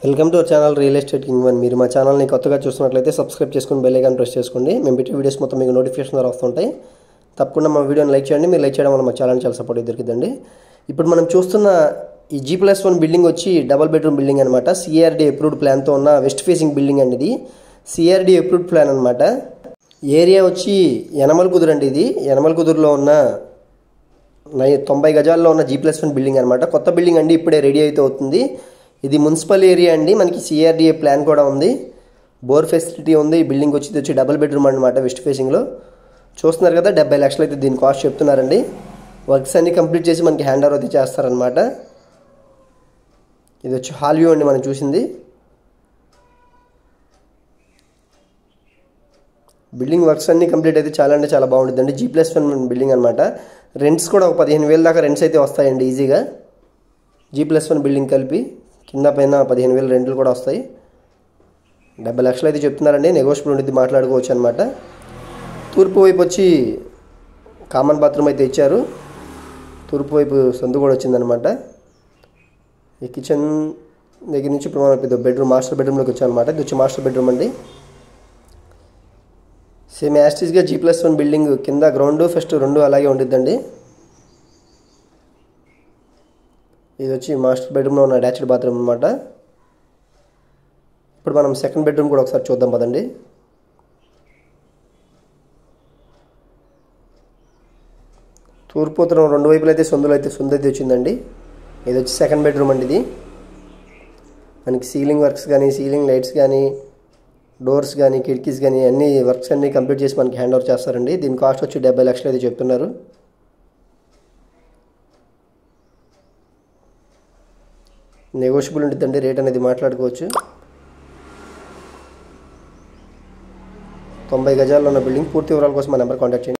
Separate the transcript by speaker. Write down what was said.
Speaker 1: Welcome to our channel real estate king one. మీరు మా ఛానల్ని కొత్తగా చూస్తున్నట్లయితే సబ్స్క్రైబ్ చేసుకుని బెల్ ఐకాన్ ప్రెస్ చేసుకోండి. మేము పెట్టే వీడియోస్ మొత్తం మీకు నోటిఫికేషన్ ద్వారా వస్తుంటాయి. తప్పకుండా మా వీడియోని లైక్ చేయండి. మీరు లైక్ చేయడం వల్ల మా ఛానల్ చాలా సపోర్ట్ దొరికిందండి. ఇప్పుడు మనం చూస్తున్న ఈ G+1 బిల్డింగ్ వచ్చి డబల్ బెడ్రూమ్ బిల్డింగ్ అనమాట. CRD అప్రూవ్డ్ ప్లాన్తో ఉన్న వెస్ట్ ఫేసింగ్ బిల్డింగ్ అండి. ఇది CRD అప్రూవ్డ్ ప్లాన్ అనమాట. ఏరియా వచ్చి యనమలకుదురు అండి. ఇది యనమలకుదురులో ఉన్న 90 గజాల్లో ఉన్న G+1 బిల్డింగ్ అనమాట. కొత్త బిల్డింగ్ అండి, ఇప్పుడే రెడీ అయితే అవుతుంది. ఇది మున్సిపల్ ఏరియా అండి. మనకి CRDA ప్లాన్ కూడా ఉంది, బోర్ ఫెసిలిటీ ఉంది. ఈ బిల్డింగ్ వచ్చి డబుల్ బెడ్రూమ్ అనమాట. వెస్ట్ ఫేసింగ్లో చూస్తున్నారు కదా. 70 లక్షలు అయితే దీని కాస్ట్ చెప్తున్నారండి. వర్క్స్ అన్ని కంప్లీట్ చేసి మనకి హ్యాండ్ ఓవర్ అయితే చేస్తారనమాట. ఇది వచ్చి హాల్ వ్యూ అండి మనం చూసింది. బిల్డింగ్ వర్క్స్ అన్ని కంప్లీట్ అయితే చాలా అంటే చాలా బాగుంటుందండి. G+1 బిల్డింగ్ అనమాట. రెంట్స్ కూడా ఒక 15,000 దాకా రెంట్స్ అయితే వస్తాయండి ఈజీగా. G+1 బిల్డింగ్ కలిపి కింద పైన 15,000 రెంట్లు కూడా వస్తాయి. 70 లక్షలు అయితే చెప్తున్నారండి. నెగోషియబుల్ ఉండేది, మాట్లాడుకోవచ్చు అనమాట. తూర్పు వైపు వచ్చి కామన్ బాత్రూమ్ అయితే ఇచ్చారు. తూర్పు వైపు సందు కూడా వచ్చిందనమాట. ఈ కిచెన్ దగ్గర నుంచి ఇప్పుడు మనం పెద్ద బెడ్రూమ్, మాస్టర్ బెడ్రూమ్లోకి వచ్చామన్నమాట. ఇది వచ్చి మాస్టర్ బెడ్రూమ్ అండి. సేమ్ యాస్టీస్గా G+1 బిల్డింగ్ కింద గ్రౌండ్ ఫస్ట్ రెండు అలాగే ఉండిద్దండి. ఇది వచ్చి మాస్టర్ బెడ్రూమ్లో ఉన్న అటాచ్డ్ బాత్రూమ్ అనమాట. ఇప్పుడు మనం సెకండ్ బెడ్రూమ్ కూడా ఒకసారి చూద్దాం పదండి. తూర్పు ఉత్తరం రెండు వైపులు అయితే సందులు అయితే వచ్చిందండి. ఇది వచ్చి సెకండ్ బెడ్రూమ్ అండి. ఇది మనకి సీలింగ్ వర్క్స్ కానీ, సీలింగ్ లైట్స్ కానీ, డోర్స్ కానీ, కిటికీస్ కానీ అన్ని వర్క్స్ అన్నీ కంప్లీట్ చేసి మనకి హ్యాండ్ ఓవర్ చేస్తారండి. దీని కాస్ట్ వచ్చి 70 లక్షలు అయితే చెప్తున్నారు. నెగోషియబుల్ ఉంటుందండి, రేట్ అనేది మాట్లాడుకోవచ్చు. 90 గజాల్లో ఉన్న బిల్డింగ్. పూర్తి వివరాల కోసం మా నెంబర్ కాంటాక్ట్ చేయండి.